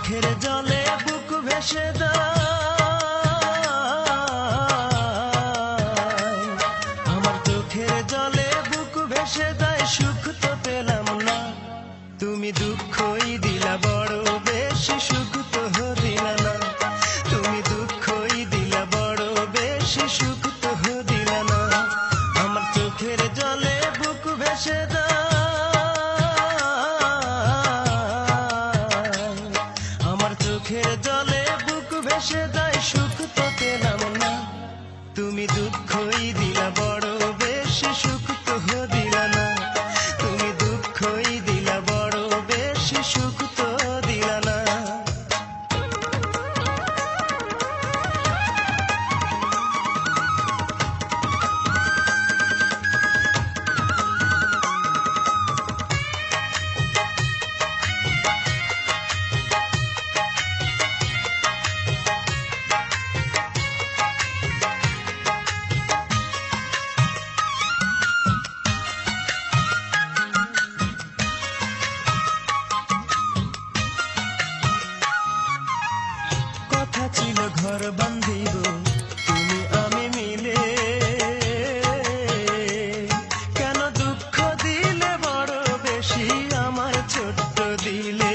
চোখের জলে বুক ভেসে দেয়, আমার চোখের জলে বুক ভেসে দেয়, সুখ তো পেলাম না, তুমি দুঃখই দিলা বড় বেশি, সুখ তো দিলা না, তুমি দুঃখই দিলা বড় বেশি, সুখ তো দিলা না। আমার চোখের জলে বুক ভেসে দেয়, আমার চোখের জলে বুক ভেসে দেয়, সুখ তো পেলাম না, তুমি দুঃখই দিলা বড় বেশি, সুখ তো দিলা না, তুমি দুঃখই দিলা বড় বেশি, সুখ তো দিলা না। কথা ছিল ঘর বান্ধিব তুমি আমি মিলে, কেন দুঃখ দিলে বড় বেশি আমার ছোট্ট দিলে।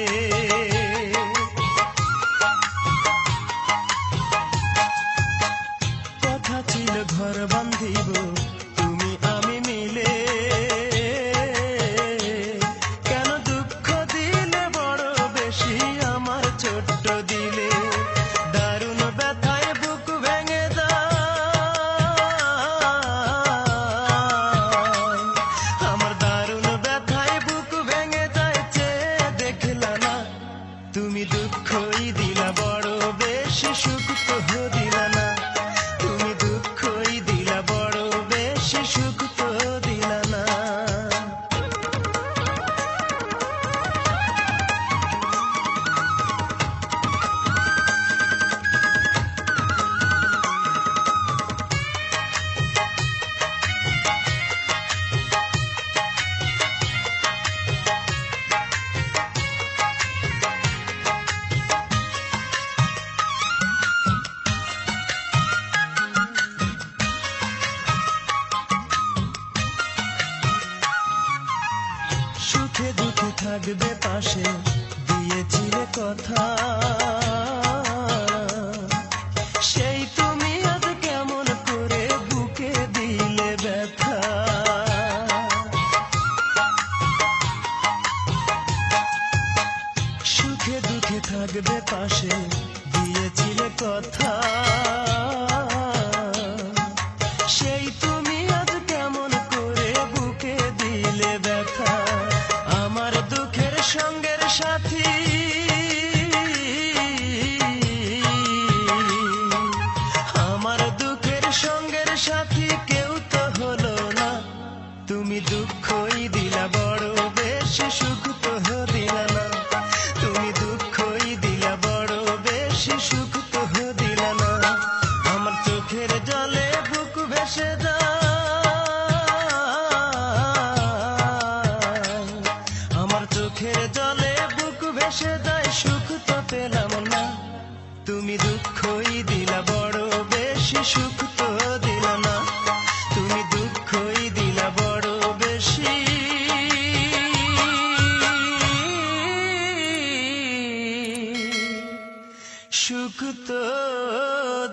কথা ছিল ঘর বান্ধিব তুমি আমি মিলে, কেন দুঃখ দিলে বড় বেশি আমার ছোট্ট দিলে। দারুণ ব্যথায় বুক ভেঙে যায়, আমার দারুণ ব্যথায় বুক ভেঙে যায়, চেয়ে দেখলা না, তুমি দুঃখই দিলা বড় বেশি, সুখ তো দিলা না, তুমি দুঃখই দিলা বড় বেশি, সুখ তো দিলা না। সুখে দুঃখে থাকবে পাশে দিয়েছিলে কথা, সেই তুমি আজ কেমন করে বুকে দিলে ব্যথা। সুখে দুঃখে থাকবে পাশে দিয়েছিলে কথা, সেই তুমি আজ কেমন করে বুকে দিলে ব্যথা। আমার দুঃখের সঙ্গের সাথী, আমার দুঃখের সঙ্গের সাথী কেউ তো হলো না, তুমি দুঃখই দিলা বড় বেশি, সুখ তো দিলা না, তুমি দুঃখই দিলা বড় বেশি, সুখ তো দিলা না। আমার চোখের জলে বুক ভেসে যায়, আমার চোখের জলে বুক ভেসে যায়, সুখ তো পেলাম না, তুমি দুঃখই দিলা বড় বেশি, সুখ তো দিলা না, তুমি দুঃখই দিলা বড় বেশি, সুখ তো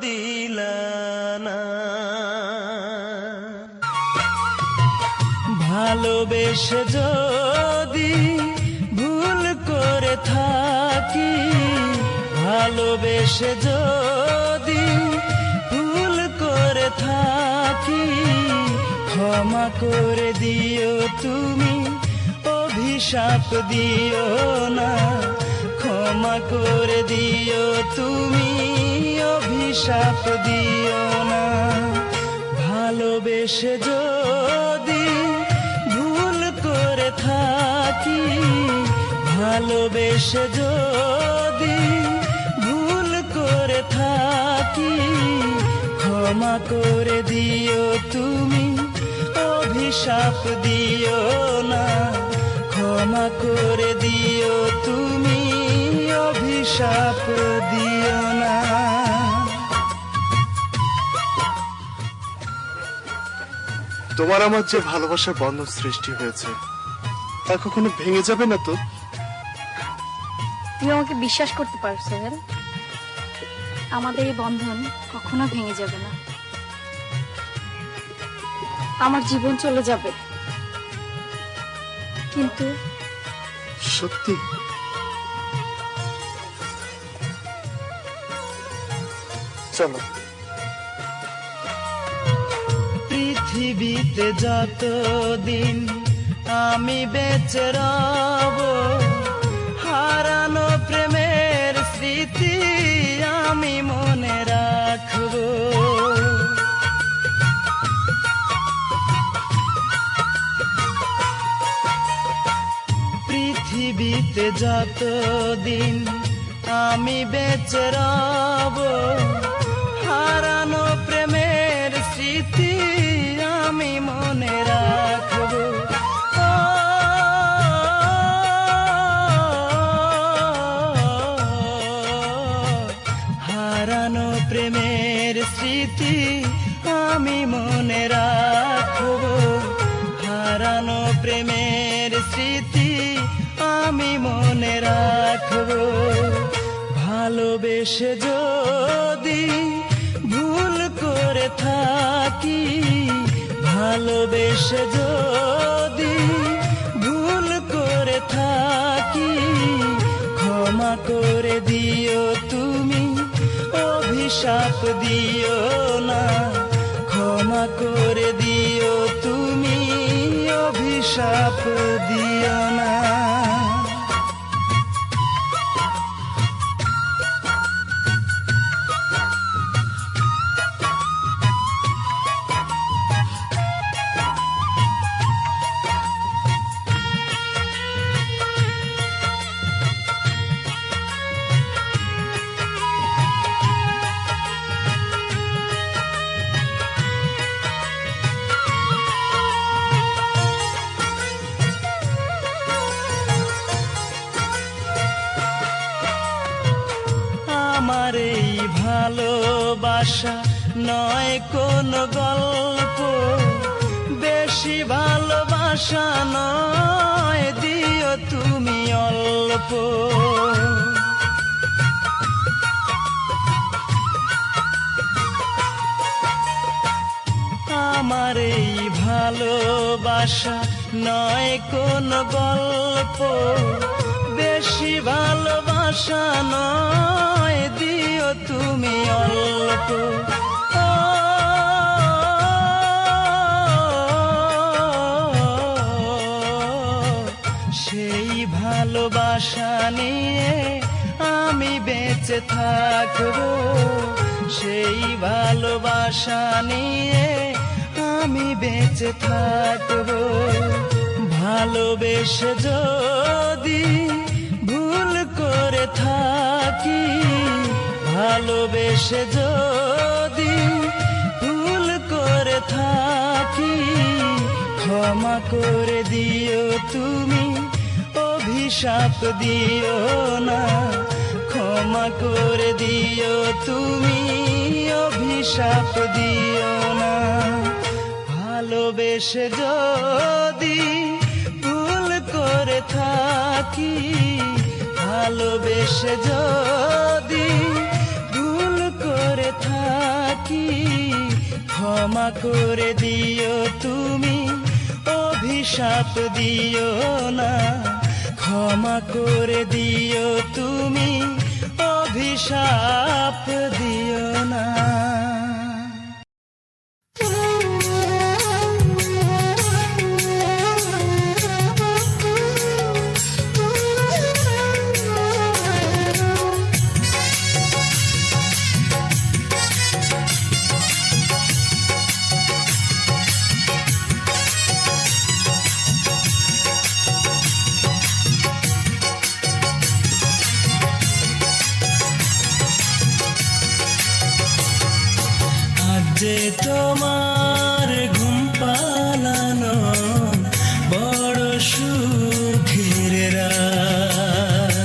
দিলা না। ভালোবেসে যদি ভুল করে থাকি, ভালোবেসে যদি ভুল করে থাকি, ক্ষমা করে দিও তুমি, অভিশাপ দিও না, ক্ষমা করে দিও তুমি, অভিশাপ দিও না। ভালোবেসে যদি ভুল করে থাকি, ভালোবেসে যদি ভুল করে থাকি, ক্ষমা করে দিও তুমি, অভিশাপ দিও না, ক্ষমা করে দিও তুমি, অভিশাপ অভিশাপ দিও না। তোমার আমার যে ভালোবাসার বন্ধন সৃষ্টি হয়েছে তা কখনো ভেঙে যাবে না তো? তুমি আমাকে বিশ্বাস করতে পারো সোহেল, আমাদের এই বন্ধন কখনো ভেঙে যাবে না। আমার জীবন চলে যাবে, কিন্তু সত্যি? চলো। পৃথিবীতে যতদিন আমি বেঁচে রব, হারানো প্রেমের স্মৃতি আমি মনে রাখব। পৃথিবীতে যতদিন আমি বেঁচে রব, হারানো প্রেমের স্মৃতি আমি মনে রাখব। হারানো প্রেমের স্মৃতি আমি মনে রাখব। হারানো প্রেমের স্মৃতি আমি মনে রাখব। ভালোবেসে যদি ভুল করে থাকি, ভালোবেসে যদি ভুল করে থাকি, ক্ষমা করে দিও তুমি, অভিশাপ দিও না। ক্ষমা করে দিও তুমি, অভিশাপ দিও না। আমার এই ভালোবাসা নয় কোনো গল্প, বেশি ভালোবাসা নয়, দিও তুমি অল্প। আমার এই ভালোবাসা নয় কোনো গল্প, বেশি ভালোবাসা নয়, দিও তুমি অল্প। সেই ভালোবাসা নিয়ে আমি বেঁচে থাকবো, সেই ভালোবাসা নিয়ে আমি বেঁচে থাকবো। ভালোবেসে যদি ভুল করে থাকি, ভালোবেসে যদি ভুল করে থাকি, ক্ষমা করে দিও তুমি, অভিশাপ দিও না। ক্ষমা করে দিও তুমি, অভিশাপ দিও না। ভালোবেসে যদি ভুল করে থাকি, ভালোবেসে যদি ভুল করে থাকি, ক্ষমা করে দিও তুমি, অভিশাপ দিও না। ক্ষমা করে দিও তুমি, অভিশাপ দিও না। যে তোমার ঘুম পালানো বড় সুখের রাত,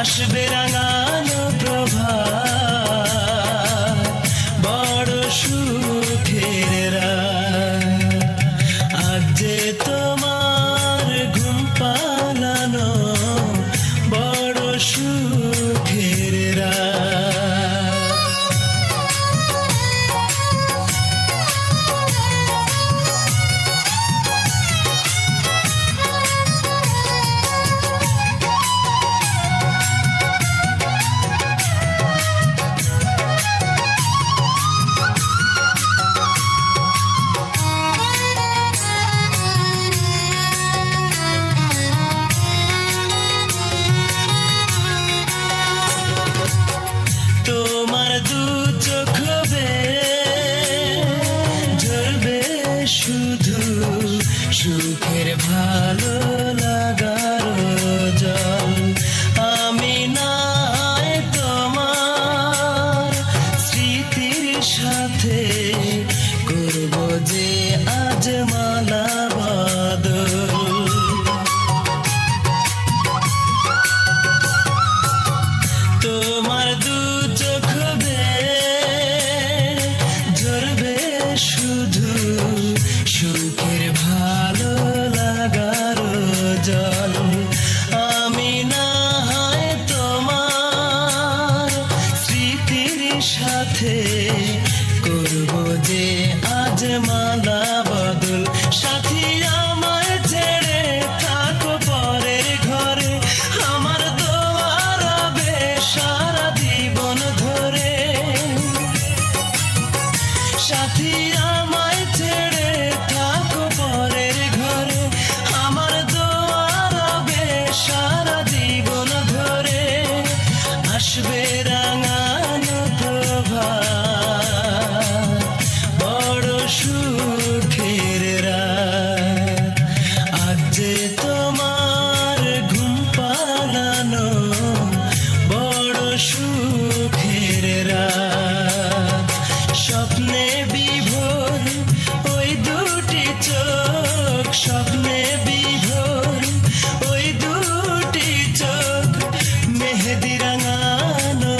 আসবে রাঙানো প্রভাত, বড় সুখের রাত। আজ যে তোমার ঘুম পালানো, বড় সুখের রাত। তোমার দু চোখ ঝরবে শুধু সুখের ভালো লাগার জল। আমি নাই তোমার স্মৃতির সাথে করব যে আজ মালা বদল। তোমার দু চোখ ঝরবে শুধু সুখের ভালো লাগার জল। আমি না হয় তোমার স্মৃতির সাথে করব যে আজ মালা বদল। সাথী আমায় ছেড়ে থাকো পরের ঘরে, আমার দোয়া রবে সারা জীবন ধরে। সাথী আমায় ছেড়ে থাকো পরের ঘরে, আমার দোয়া রবে সারা জীবন ধরে। আসবে রাঙানো প্রভাত, বড় সুখের রাত। আজ যে তোমার ঘুম পালানো, বড় সুখের রাত। স্বপ্নে বিভোর ওই দুটি চোখ, স্বপ্নে বিভোর ওই দুটি চোখ, মেহেদি রাঙানো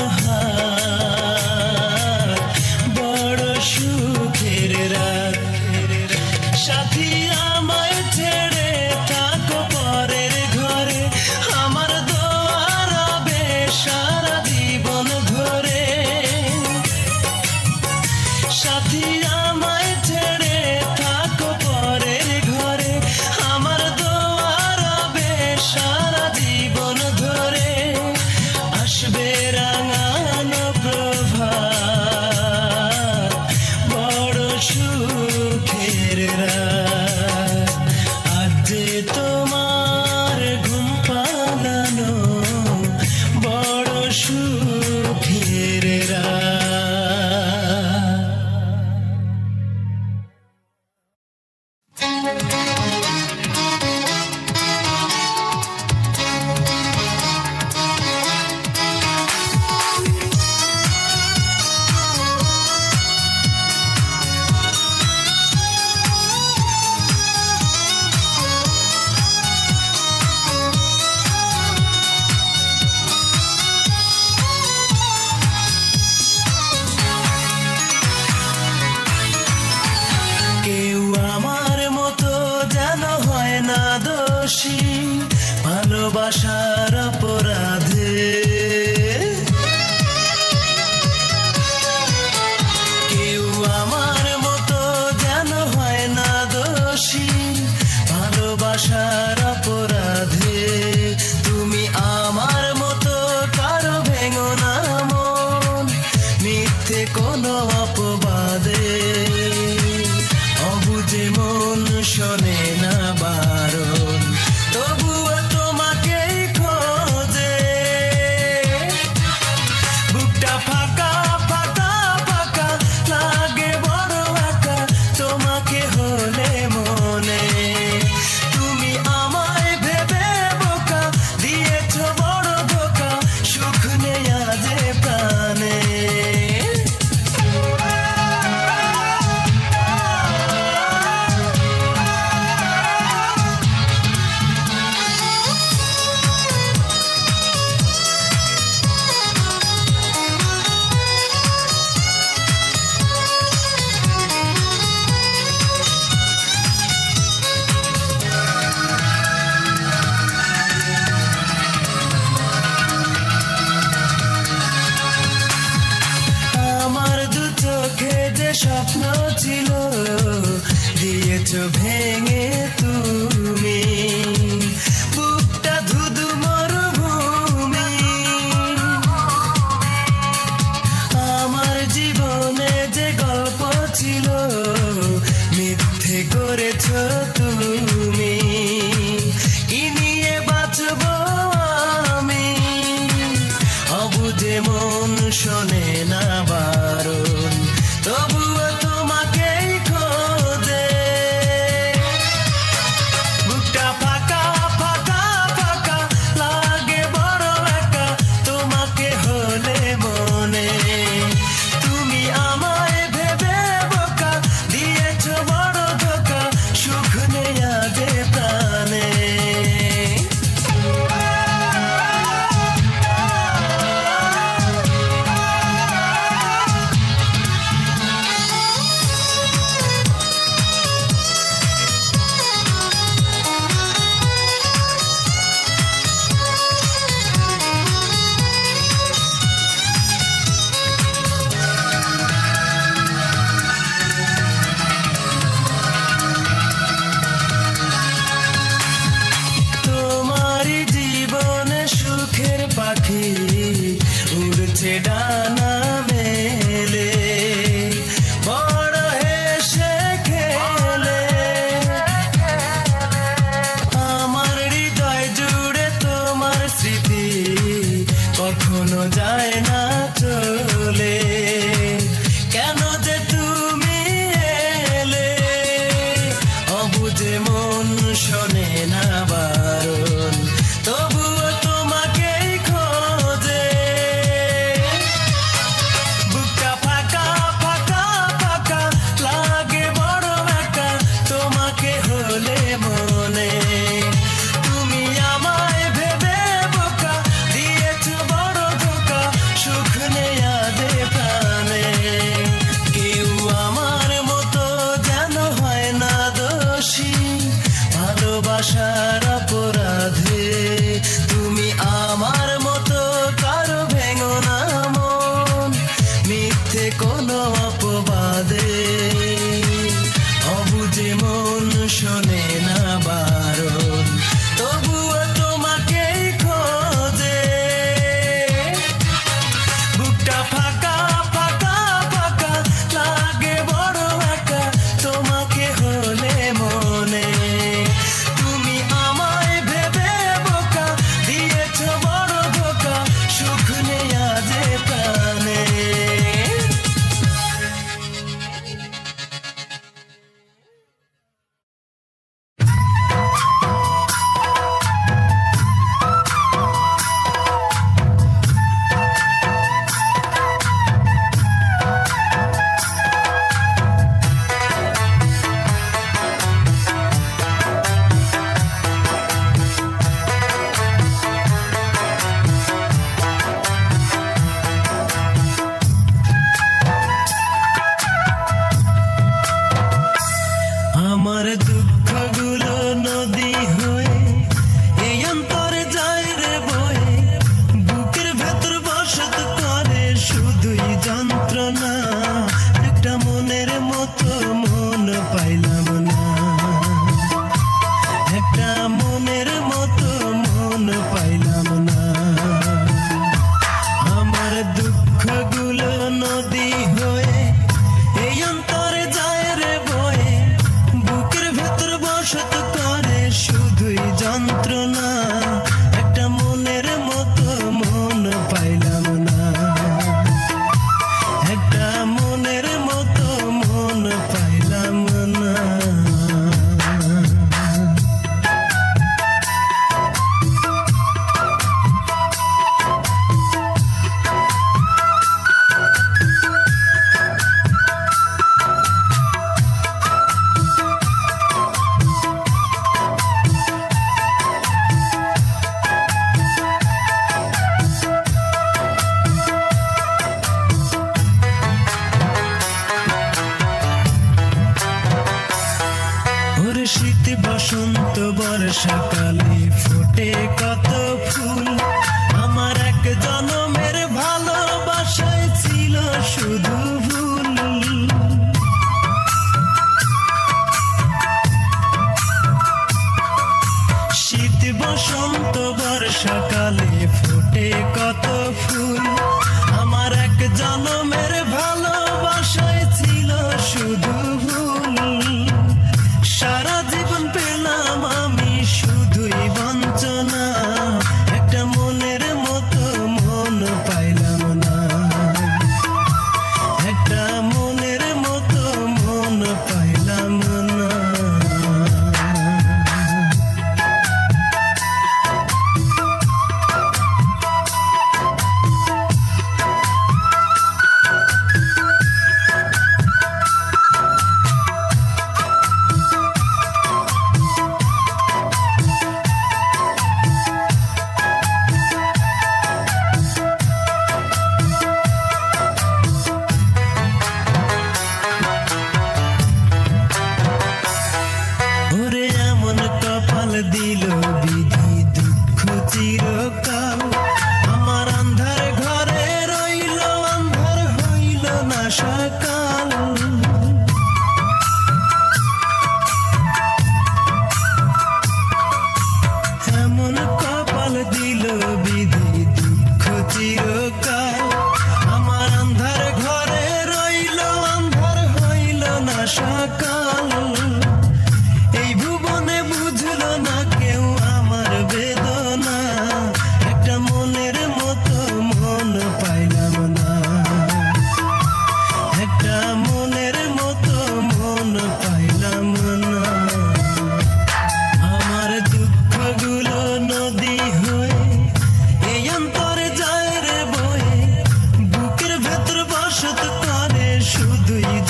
স্বপ্ন ছিল দিয়েছ ভেঙে তুমি, বুকটা ধুধু মরুভূমি। আমার জীবনে যে গল্প ছিল মিথ্যে করেছ তুমি, কি নিয়ে বাঁচব আমি? অবুঝে মন শোনে না বারণ, তবুও তোমাকেই খোঁজে। বুকটা ফাঁকা ফাঁকা ফাঁকা লাগে বড় একা, তোমাকে হলে মনে। তুমি আমায় ভেবে বোকা, দিয়েছ বড় ধোকা, সুখ নেই আজ এ প্রাণে। তোমারই জীবনে সুখের পাখি উড়ছে ডানা মেলে, বড় হেসে খেলে। আমার হৃদয় জুড়ে তোমার স্মৃতি কখনো যায় না চলে, কেন যে তুমি এলে? অবুঝে মন শোনে না বারণ, তবুও তোমাকেই খোঁজে। বুকটা ফাঁকা ফাঁকা ফাঁকা লাগে বড় একা, তোমাকে হলে মনে। তুমি আমায় ভেবে বোকা, দিয়েছ বড় ধোকা, সুখ নেই আজ এ প্রাণে।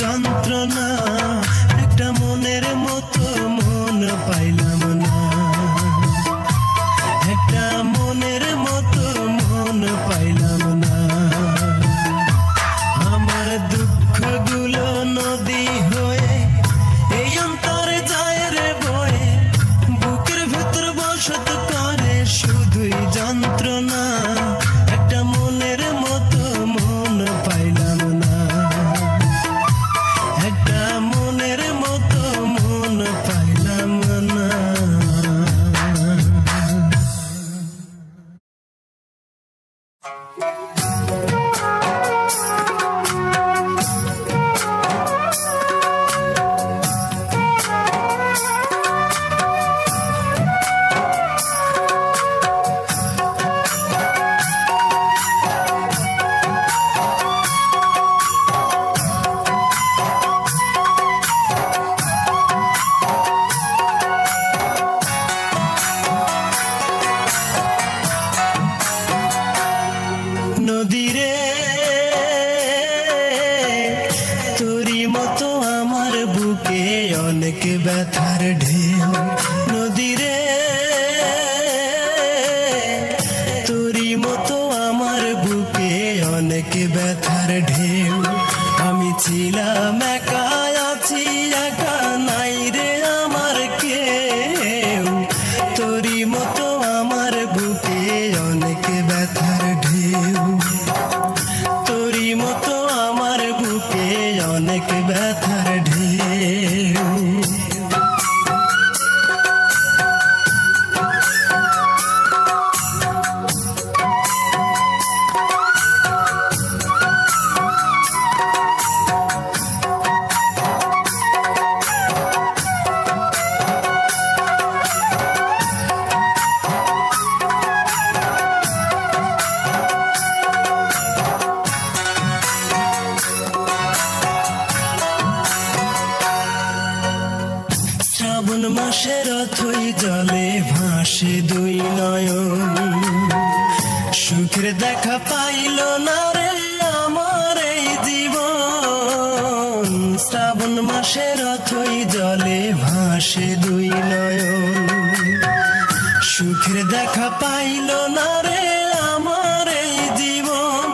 যন্ত্রণা, একটা মনের মতো মন পাইলাম না, একটা মনের মতো মন পাইলাম না। আমার দুঃখগুলো নদী হয়ে এই অন্তরে যায় রে বয়ে, বুকের ভেতর বসত করে শুধুই যন্ত্রণা, একটা মনের মতো মন পাইলাম না, একটা মনের মতো মন পাইলাম না। নদীরে তোরই মতো আমার বুকে অনেক ব্যথার ঢেউ, নদীরে তোরই মতো আমার বুকে অনেক ব্যথার ঢেউ। আমি ছিলাম একা, আছি একা, নাই রে আমার কেউ, তোরই মতো আমার বুকে অনেক ব্যথার ঢেউ, তোরই মতো আমার বুকে অনেক ব্যথার ঢেউ। শ্রাবণ মাসের অথই জলে ভাসে দুই নয়ন, সুখের দেখা পাইল না রে আমার এই জীবন। শ্রাবণ মাসের অথই জলে ভাসে দুই নয়ন, সুখের দেখা পাইল না রে আমার এই জীবন।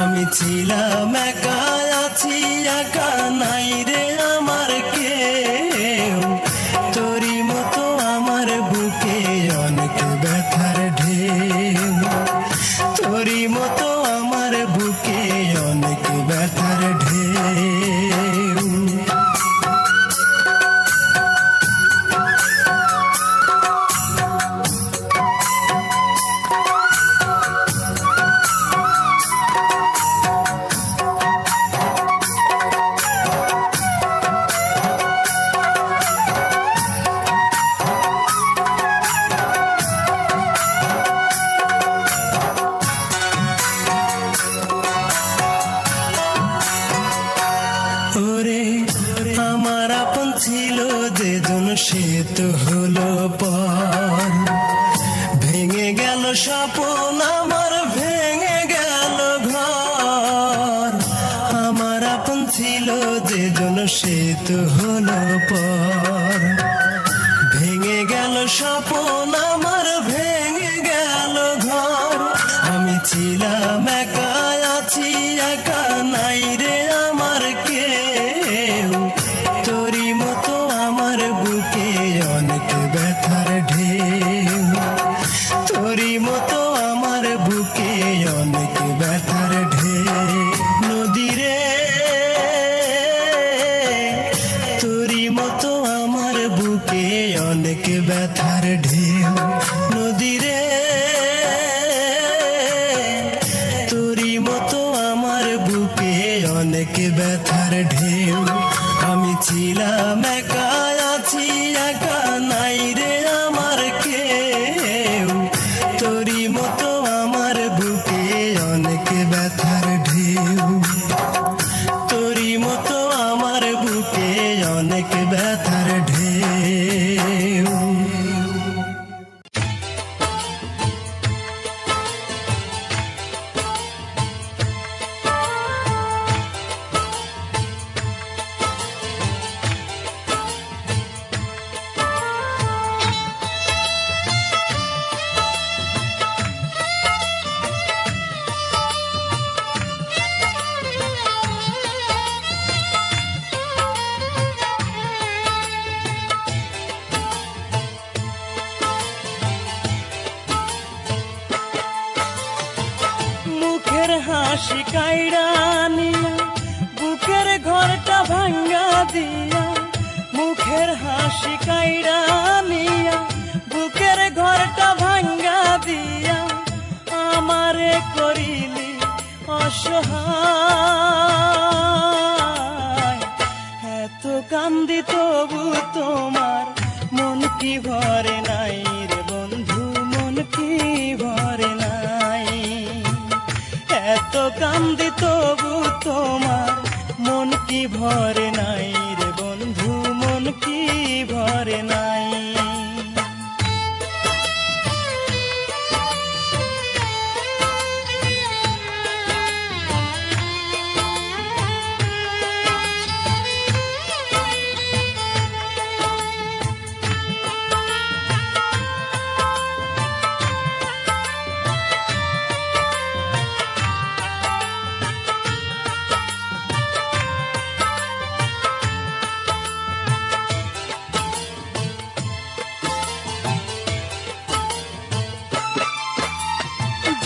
আমি ছিলাম একা, আছি একা, নাই রে আমার কেউ, তোরই মতো আমার বুকে অনেক ব্যথার ঢেউ, তোরই মতো আমার বুকে অনেক ব্যথার ঢেউ। ওরে আমার আপন ছিল যেজন, সে তো হলো পর, ভেঙে গেল স্বপ্ন আমার, ভেঙে গেল ঘর। আমার আপন ছিল যেজন, সে তো হলো পর, ভেঙে গেল স্বপ্ন আমার, ভেঙে গেল ঘর। আমি ছিলাম একা, আছি একা, নাই রে আমার কেউ, তোরই মতো আমার বুকে অনেক ব্যথার ঢেউ, তোরই মতো আমার বুকে অনেক ব্যথার ঢেউ। নদীরে তোরই মতো আমার বুকে অনেক ব্যথার ঢেউ, নদীরে তোরই মতো আমার বুকে অনেক ব্যথার ঢেউ। আমি ছিলাম একা, আছি একা, নাই রে আমার কেউ, তোরই মতো আমার বুকে অনেক ব্যথার ঢেউ, তোরই মতো আমার বুকে অনেক ব্যথার ঢেউ। মুখের হাসি কাইড়া নিয়া বুকের ঘরটা ভাঙ্গা দিয়া, মুখের হাসি কাইড়া নিয়া বুকের ঘরটা ভাঙ্গা দিয়া, আমারে করিলি অসহায়। এত কান্দি তবু তোমার মন কি ভরে নাই রে বন্ধু, মন কি ভরে নাই। এত কান্দি তবু তোমার মন কি ভরে নাই রে বন্ধু, মন কি ভরে নাই।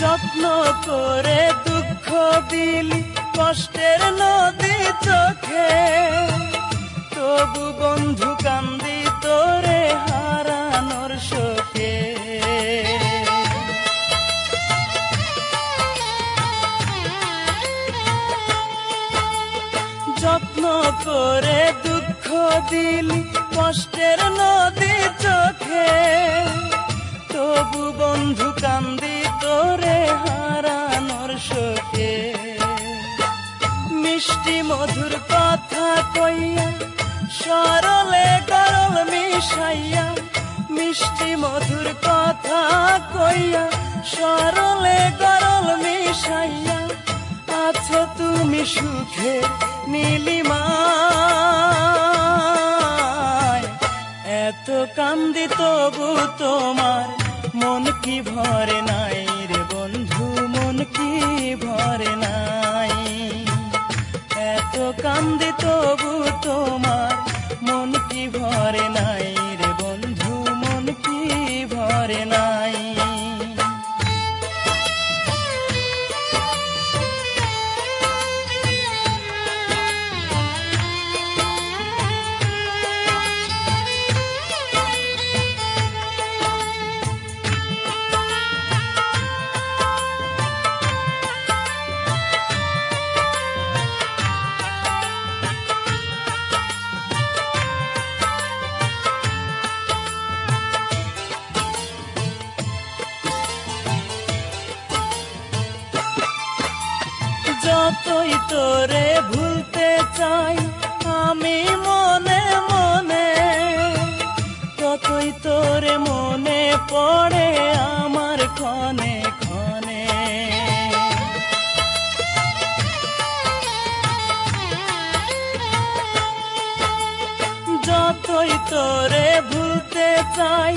যত্ন করে দুঃখ দিলি কষ্টের নদী চোখে, তবু বন্ধু কান্দি তোরে হারানোর শোকে। যত্ন করে দুঃখ দিলি কষ্টের নদী চোখে, তবু বন্ধু কান্দি তোরে হারানোর শোকে। মিষ্টি মধুর কথা কইয়া সরলে গরল মিশাইয়া, মিষ্টি মধুর কথা কইয়া সরলে গরল মিশাইয়া, আছো তুমি সুখে নীলিমায়। এত কান্দি তবু তোমার মন কি ভরে নাই রে বন্ধু, মন কি ভরে নাই। এত কান্দি তবু তোমার মন কি ভরে নাই রে বন্ধু, মন কি ভরে নাই। যতই তোরে ভুলতে চাই আমি মনে মনে, ততই তোরে মনে পড়ে আমার ক্ষণে ক্ষণে। যতই তোরে ভুলতে চাই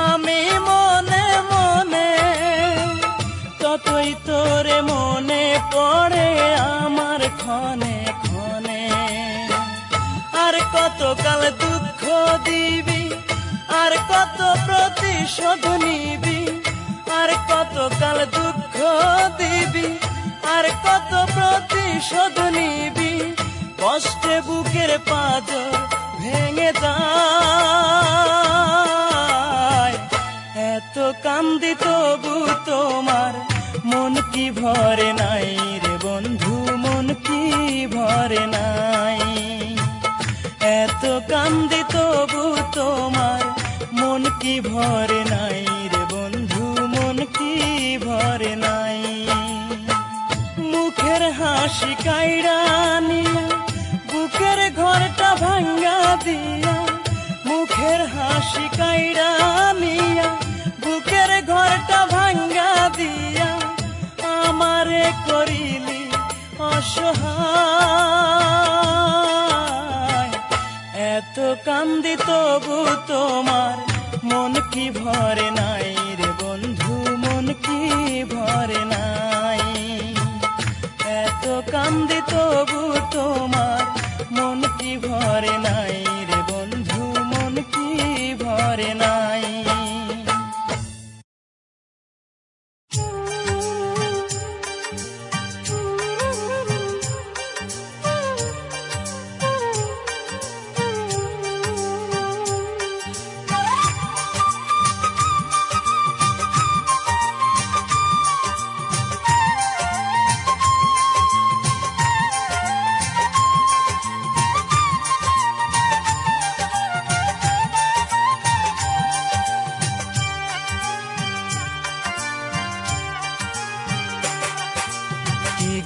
আমি মনে মনে, ততই তোরে মনে পড়ে আমার ক্ষণে ক্ষণে। আর কতকাল দুঃখ দিবি, আর কত প্রতিশোধ নিবি, আর কতকাল দুঃখ দিবি, আর কত প্রতিশোধ নিবি। কষ্টে বুকের পাঁজর ভেঙে যায়। এত কান্দি তবু তোমার মন কি ভরে নাই রে বন্ধু, মন কি ভরে নাই। এত কান্দি তবু তোমার মন কি ভরে নাই রে বন্ধু, মন কি ভরে নাই। মুখের হাসি কাইড়া নিয়া বুকের ঘরটা ভাঙ্গা দিয়া, মুখের হাসি কাইড়া নিয়া বুকের ঘরটা ভাঙ্গা দিয়া, আমারে করিলি অসহায়। এত কান্দি তবু তোমার মন কি ভরে নাই রে বন্ধু, মন কি ভরে নাই। এত কান্দি তবু তোমার মন কি ভরে নাই রে বন্ধু, মন কি ভরে নাই। ও, 「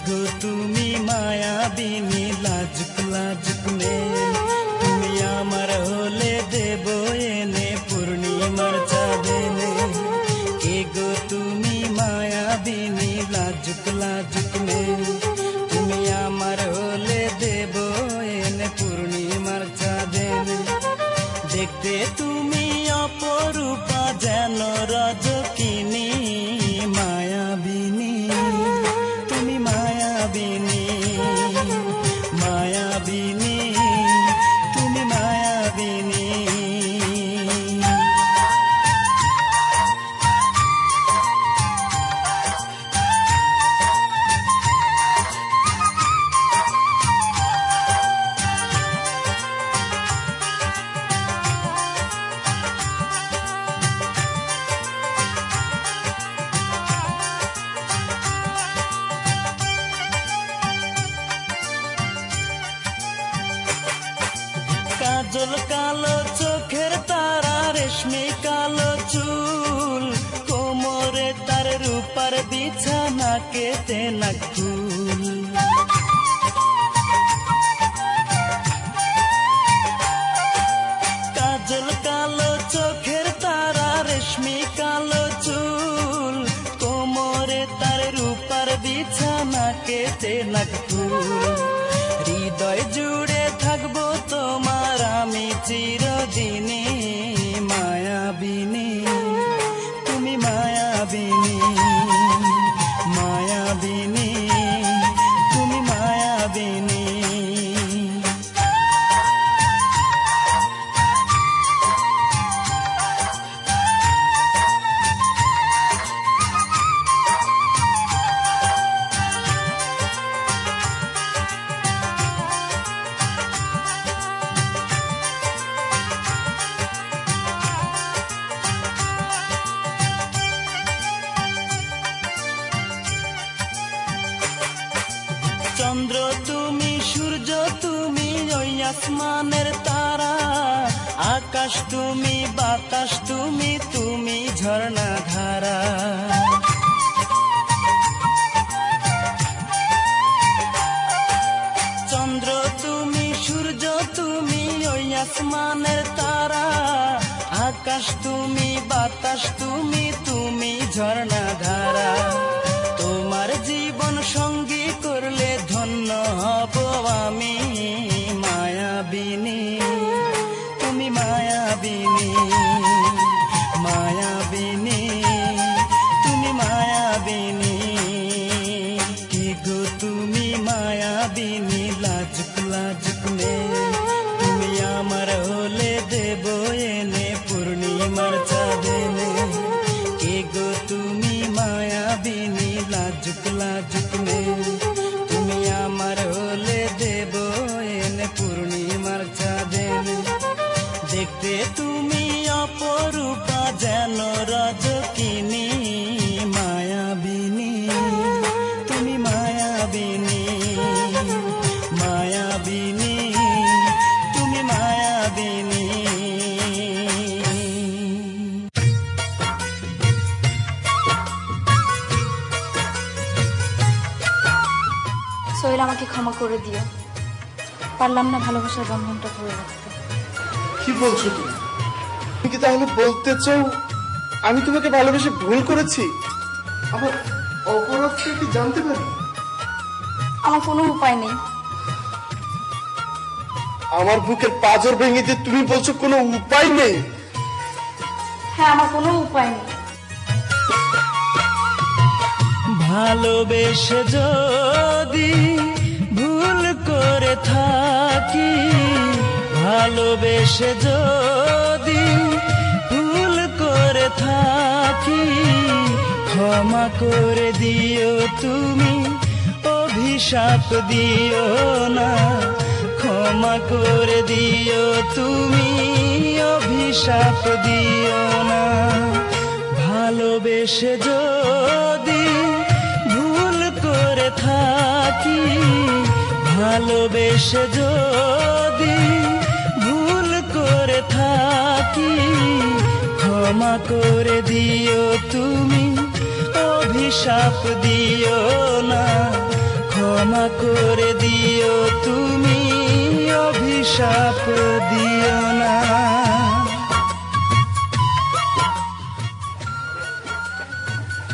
গো তুমি মায়াবিনী লাজুক লাজুক মেয়ে, তুমি আমার হলে দেব এনে পূর্ণিমার চাঁদেনে। কে গো তুমি মায়াবিনী লাজুক লাজুক মেয়ে, তুমি আমার হলে দেব এনে পূর্ণিমার চাঁদেনে। দেখতে তুমি অপরূপা যেন রজকিনী, মায়াবিনী তুমি মায়াবিনী, মায়াবিনী তুমি মায়াবিনী। কাজল কালো চোখের তারা, রেশমি কালো চুল, কোমরে তার রূপার বিছানা, কেতে নাকুল। কাজল কালো চোখের তারা, রেশমি কালো চুল, কোমরে তার রূপার বিছানা, কেতে নাকুল। হৃদয় জুড়ে থাকবো তোমার আমি চিরদিনে, মায়াবিনী তুমি মায়াবিনী, মায়াবিনী তুমি মায়াবিনী। চন্দ্র তুমি, সূর্য তুমি, ওই আসমানের তারা, আকাশ তুমি, বাতাস তুমি, তুমি ঝর্ণা ধারা। চন্দ্র তুমি, সূর্য তুমি, ওই আসমানের তারা, আকাশ তুমি, বাতাস তুমি, তুমি ঝর্ণা ধারা। তোমার জীবন সঙ্গী করলে ধন্য হব আমি, মায়াবিনী তুমি মায়াবিনী, মায়াবিনী তুমি মায়াবিনী। কি গো তুমি মায়াবিনী লাজুক লাজুক মেয়ে, তুমি আমার হলে দেব এনে পূর্ণিমার চাঁদেনে। কে গো তুমি মায়াবিনী লাজুক লাজুক মেয়ে, তুমি আমার হলে দেব এনে পূর্ণিমার চাঁদেনে। দেখতে তুমি অপরূপা যেন রজকিনী, মায়াবিনী তুমি মায়াবিনী, মায়াবিনী তুমি মায়াবিনী। সোহেল, আমাকে ক্ষমা করে দিও, পারলাম না ভালোবাসার বন্ধনটা ধরে রাখতে। কি বলছো তুমি? তুমি কি তাহলে বলতে চাও আমি তোমাকে ভালোবেসে ভুল করেছি? আমার অপরাধটা কি জানতে পারি? আমার কোনো উপায় নেই। আমার বুকের পাঁজর ভেঙে দিয়ে তুমি বলছো কোনো উপায় নেই? হ্যাঁ, আমার কোনো উপায় নেই। ভালোবেসে যদি ভুল করে থাকি, ভালোবেসে যদি ভুল করে থাকি, ক্ষমা করে দিও তুমি, অভিশাপ দিও না। ক্ষমা করে দিও তুমি, অভিশাপ দিও না। ভালোবেসে যদি ভুল করে থাকি, ভালোবেসে যদি ভুল করে থাকি, ক্ষমা করে দিও তুমি, অভিশাপ দিও না। ক্ষমা করে দিও তুমি, অভিশাপ দিও না।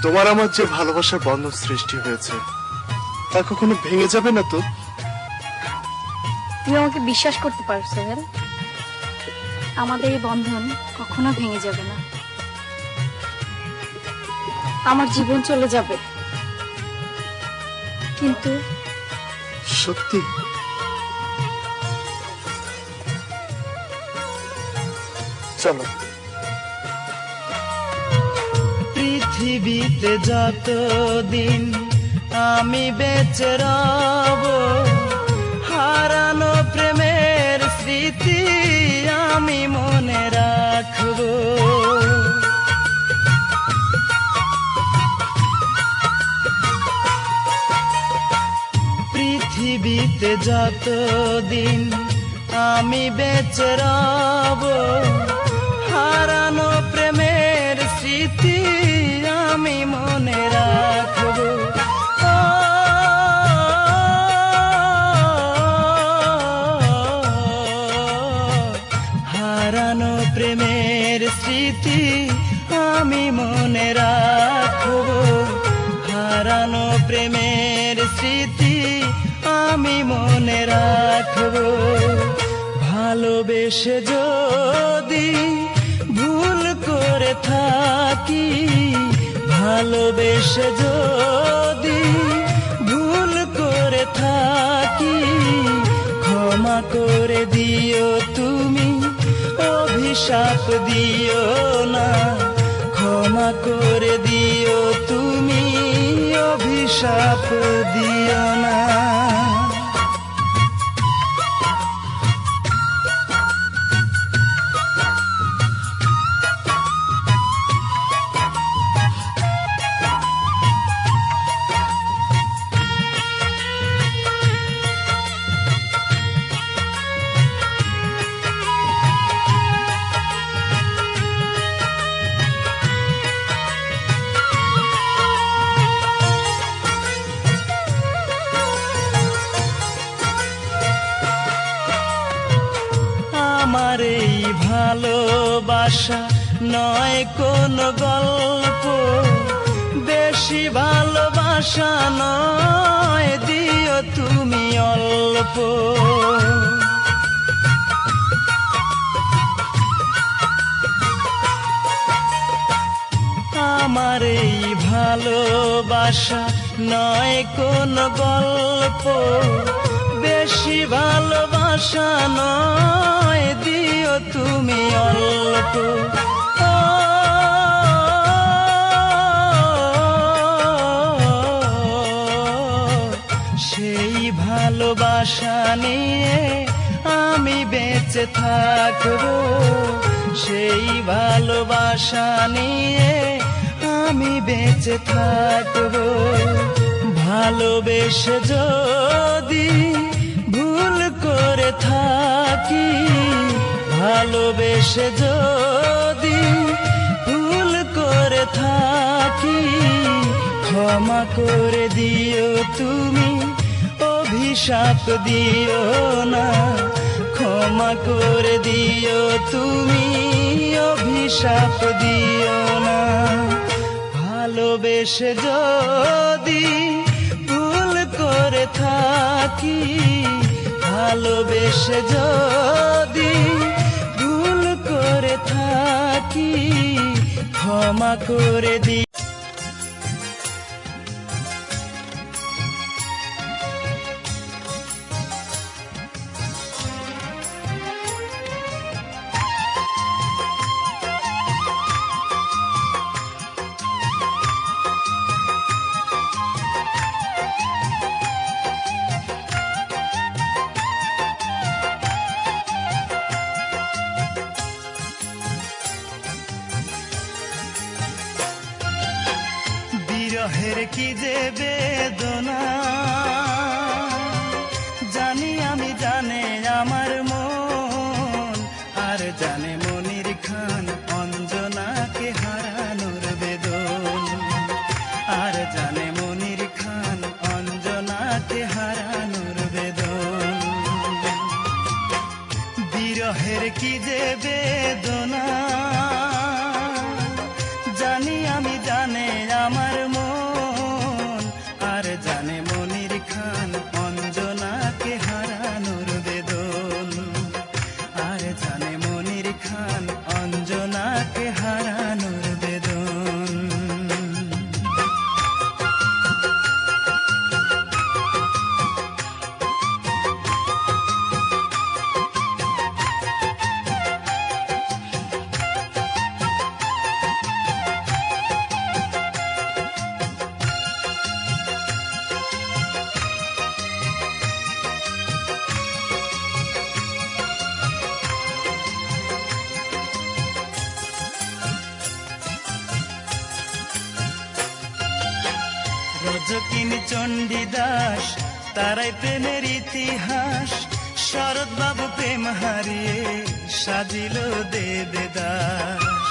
তোমার আমার যে ভালোবাসার বন্ধন সৃষ্টি হয়েছে তা কখনো ভেঙে যাবে না তো? তুমি আমাকে বিশ্বাস করতে পারো সোহেল, আমাদের এই বন্ধন কখনো ভেঙে যাবে না। আমার জীবন চলে যাবে, কিন্তু সত্যি? চলো। পৃথিবীতে যতদিন আমি বেঁচে রব, হারানো প্রেমের স্মৃতি আমি মনে রাখবো। পৃথিবীতে যতদিন আমি বেঁচে রব, হারানো প্রেমের স্মৃতি আমি মনে রাখবো। ও, হারানো প্রেমের স্মৃতি আমি মনে রাখবো, হারানো প্রেমের স্মৃতি আমি মনে রাখবো। ভালোবেসে যদি ভুল করে থাকি, ভালোবেসে যদি ভুল করে থাকি, ক্ষমা করে দিও তুমি, অভিশাপ দিও না। ক্ষমা করে দিও তুমি, অভিশাপ দিও না। আমার এই ভালোবাসা নয় কোন গল্প, বেশি ভালোবাসা নয়, দিও তুমি অল্প। আমার এই ভালোবাসা নয় কোন গল্প, বেশি ভালোবাসা নয়, দিও তুমি অল্প। ও, সেই ভালোবাসা নিয়ে আমি বেঁচে থাকবো, সেই ভালোবাসা নিয়ে আমি বেঁচে থাকবো। ভালোবেসে যদি ভুল করে থাকি, ভালোবেসে যদি ভুল করে থাকি, ক্ষমা করে দিও তুমি, অভিশাপ দিও না। ক্ষমা করে দিও তুমি, অভিশাপ দিও না। ভালোবেসে যদি ভুল করে থাকি, ভালোবেসে যদি ভুল করে থাকি, ক্ষমা করে দিও। বিরহের কি যে বেদনা, জানি আমি, জানে আমার মন, আর জানে মনির খান অঞ্জনাকে হারানোর বেদন, আর জানে মনির খান অঞ্জনাকে হারানোর বিরহের কি যে বেদনা, জানি আমি জানে আমার মন, আর জানে মনির খান অঞ্জনাকে হারানোর বেদন, আর জানে মনির খান অঞ্জনাকে হারানোর বেদন। রজকিনী চণ্ডীদাস তারাই প্রেমের ইতিহাস, শরৎ বাবু প্রেম হারিয়ে সাজিল দেবদাস।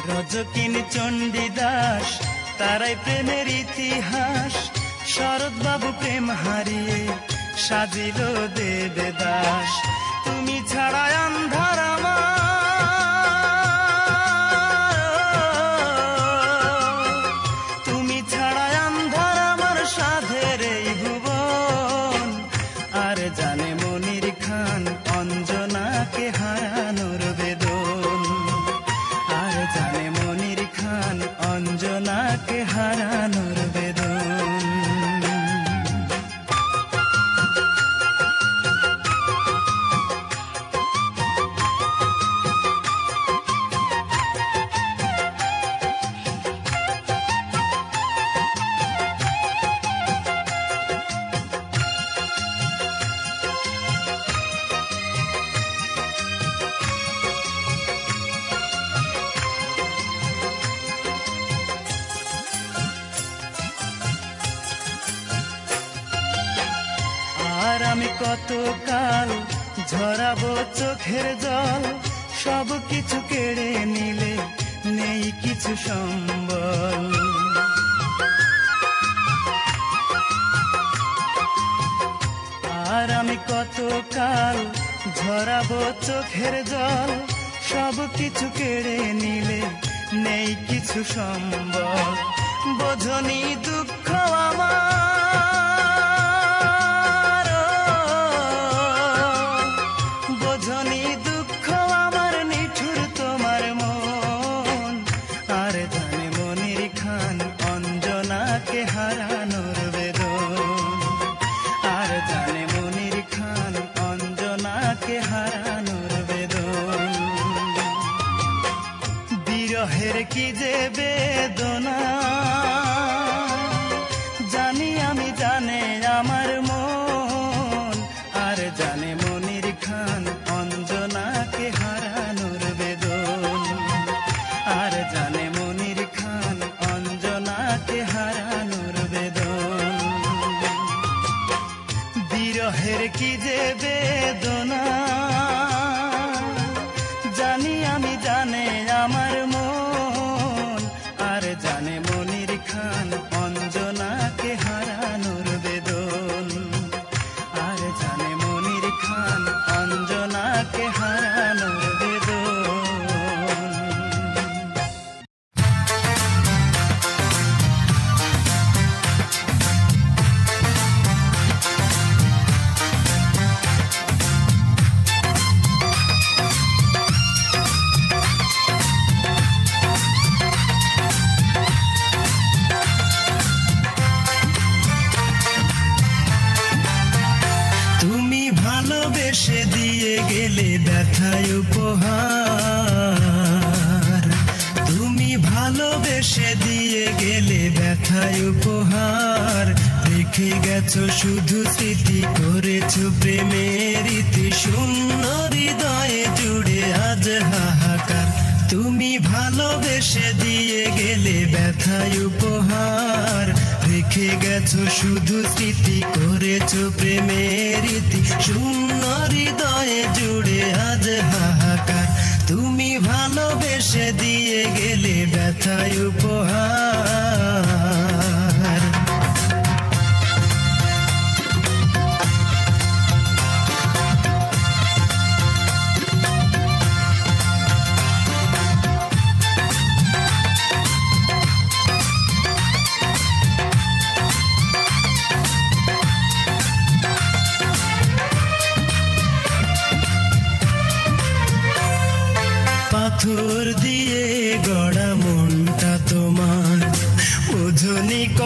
রজকিনী চণ্ডীদাস তারাই প্রেমের ইতিহাস, শরৎ বাবু প্রেম হারিয়ে সাজিল দেবদাস। তুমি ছাড়া আন্ধার আমার, তুমি ছাড়া আন্ধার আমার সাধের এই ভুবন, আর জানে মনির খান অঞ্জনাকে হারানোর বেদন, আর জানে মনির খান অঞ্জনাকে হারানোর বেদন। আর আমি কতকাল ঝরাবো চোখের জল, সব কিছু কেড়ে নিলে নেই কিছু সম্বল। আর আমি কতকাল ঝরাবো চোখের জল, সব কিছু কেড়ে নিলে নেই কিছু সম্বল। বোঝনি দুঃখ আমার, বোঝনি দুঃখ আমার নিঠুর তোমার মন, আর জানে মনির খান অঞ্জনাকে হারানোর বেদন, আর জানে মনির খান অঞ্জনাকে হারানোর বেদন। বিরহের কি যে বেদনা, জানি আমি জানে আমার মন, আর জানে মনির খান অঞ্জনাকে হারানোর বেদন, আর জানে মনির খান অঞ্জনাকে হারানোর বেদন। বিরহের কি যে বেদনা, জানি আমি জানে আমার মন, আর জানে মনির খান অঞ্জনাকে হারানোর বেদন, আর জানে মনির খান অঞ্জনাকে হারানোর বেদন। তুমি ভালোবেসে দিয়ে গেলে ব্যথায় উপহার, তুমি ভালোবেসে দিয়ে গেলে ব্যথায় উপহার, রেখে গেছো শুধু স্মৃতি, করেছো প্রেমের ইতি, শূন্য হৃদয়ে জুড়ে আজ হাহাকার। তুমি ভালোবেসে দিয়ে গেলে ব্যথায় উপহার, রেখে গেছো শুধু স্মৃতি, করেছো প্রেমের ইতি, শূন্য হৃদয়ে জুড়ে আজ হাহাকার। তুমি ভালোবেসে দিয়ে গেলে ব্যথায় উপহার।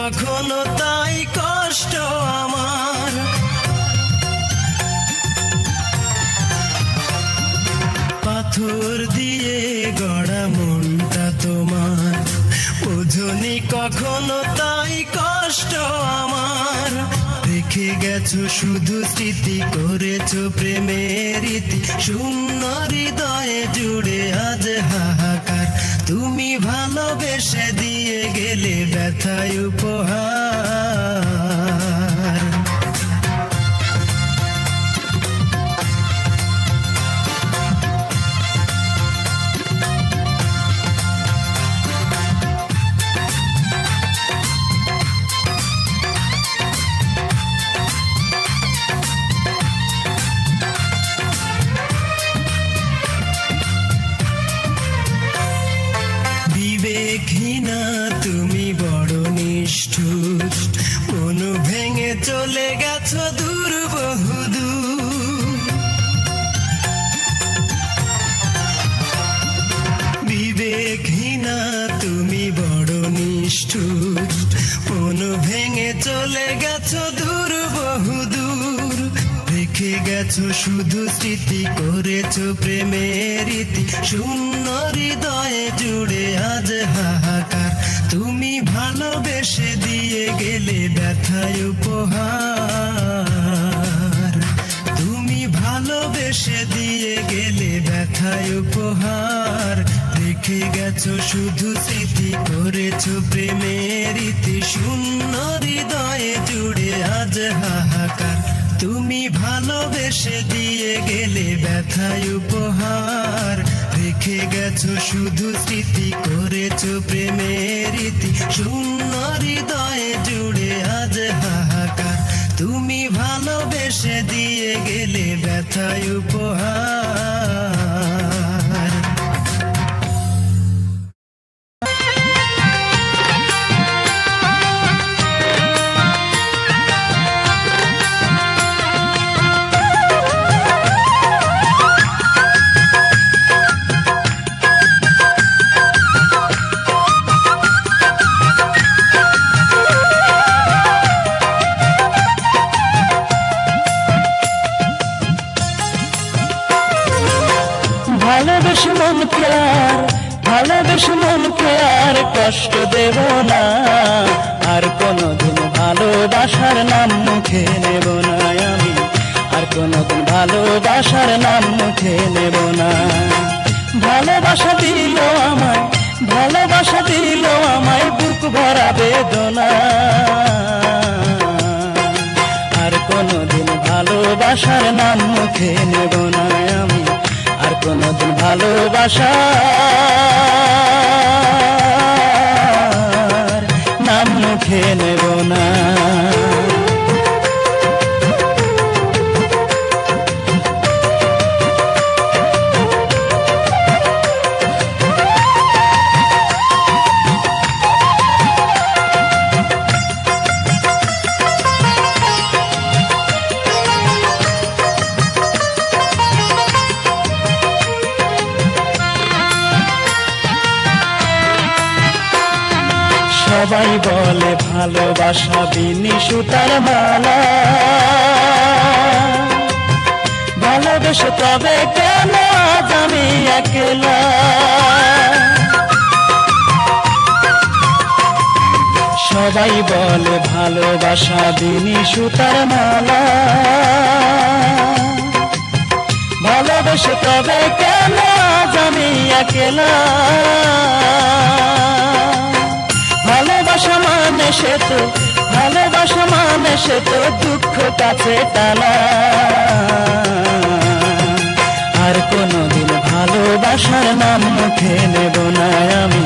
কখনো তাই কষ্ট আমার। পাথর দিয়ে গড়া মনটা তোমার, বোঝনি কখনো তাই কষ্ট আমার। রেখে গেছো শুধু স্মৃতি, করেছো প্রেমের রীতি, শূন্য হৃদয়ে জুড়ে আজ হাহাকার। তুমি ভালোবেসে দিয়ে গেলে ব্যথায় উপহার। বিবেকহীনা তুমি বড় নিষ্ঠুর, মন ভেঙে চলে গেছো দূর বহুদূর। বিবেকহীনা তুমি বড় নিষ্ঠুর, মন ভেঙে চলে গেছো দূর বহুদূর। রেখে গেছো শুধু স্মৃতি, করেছো প্রেমের রীতি, শূন্য হৃদয়ে জুড়ে আজ হাহাকার। তুমি ভালোবেসে দিয়ে গেলে ব্যথায় উপহার। তুমি ভালোবেসে দিয়ে গেলে ব্যথায় উপহার। রেখে গেছো শুধু স্মৃতি, করেছো প্রেমের রীতি, শূন্য হৃদয়ে জুড়ে আজ হাহাকার। তুমি ভালোবেসে দিয়ে গেলে ব্যথায় উপহার। রেখে গেছো শুধু স্মৃতি, করেছো প্রেমের রীতি, শূন্য হৃদয়ে জুড়ে আজ হাহাকার। তুমি ভালোবেসে দিয়ে গেলে ব্যথায় উপহার। ভালোবেসে মনকে আর, ভালোবেসে মনকে আর কষ্ট দেব না। আর কোনোদিন ভালোবাসার নাম মুখে নেব না আমি, আর কোনোদিন ভালোবাসার নাম মুখে নেব না। ভালোবাসা দিল আমায়, ভালোবাসা দিল আমায় বুক ভরা বেদনা। আর কোনোদিন ভালোবাসার নাম মুখে নেব না আমি, আর কোনোদিন ভালোবাসার নাম মুখে নেব না। সবাই বলে ভালোবাসা বিনি সুতার মালা, ভালোবেসে তবে কেন আজ আমি একলা। সবাই বলে ভালোবাসা বিনি সুতার মালা, ভালোবেসে তবে কেন আজ আমি একলা। ভালোবাসা মানে সে তো, ভালোবাসা মানে সে তো দুঃখ কাছে টানা। আর কোনোদিন ভালোবাসার নাম মুখে নেব না আমি,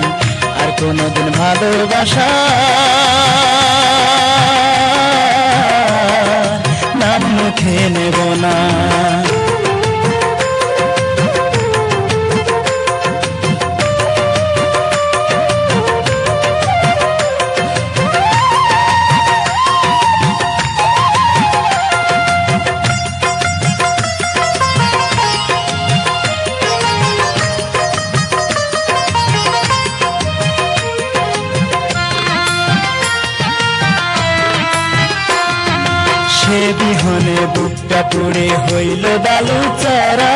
আর কোনোদিন ভালোবাসার নাম মুখে নেব না। সে বিহনে বুকটা পুড়ে হইল বালু চড়া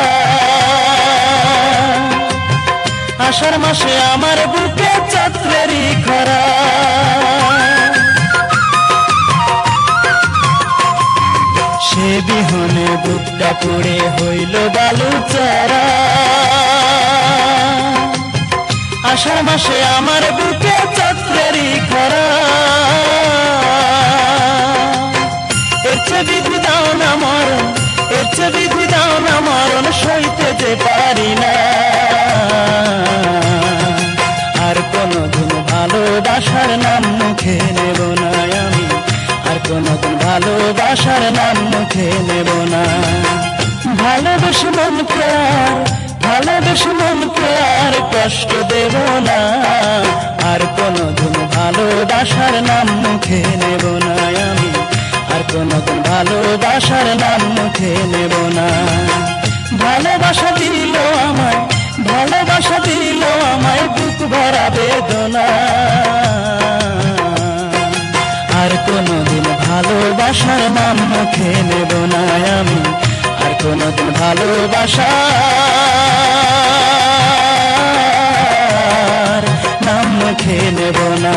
আষাঢ় মাসে আমার বুকে চৈত্রেরই খরা সে বিহনে বুকটা পুড়ে হইল বালু চড়া আষাঢ় মাসে আমার বুকে চৈত্রেরই খরা এর চেয়ে বিধি দাও না মরণ এর চেয়ে বিধি দাও না মরণ সইতে যে পারি না আর কোনদিন ভালোবাসার নাম মুখে নেব না আমি আর কোনদিন ভালোবাসার নাম মুখে নেব না ভালোবেসে মনকে আর ভালোবেসে মনকে আর কষ্ট দেব না আর কোনদিন ভালোবাসার নাম মুখে নেব না আমি আর কোনদিন ভালোবাসার নাম মুখে নেব না ভালোবাসা দিল আমায় ভালোবাসা দিল আমায় বুক ভরা বেদনা আর কোনদিন ভালোবাসার নাম মুখে নেব না আমি আর কোনদিন ভালোবাসার নাম মুখে নেব না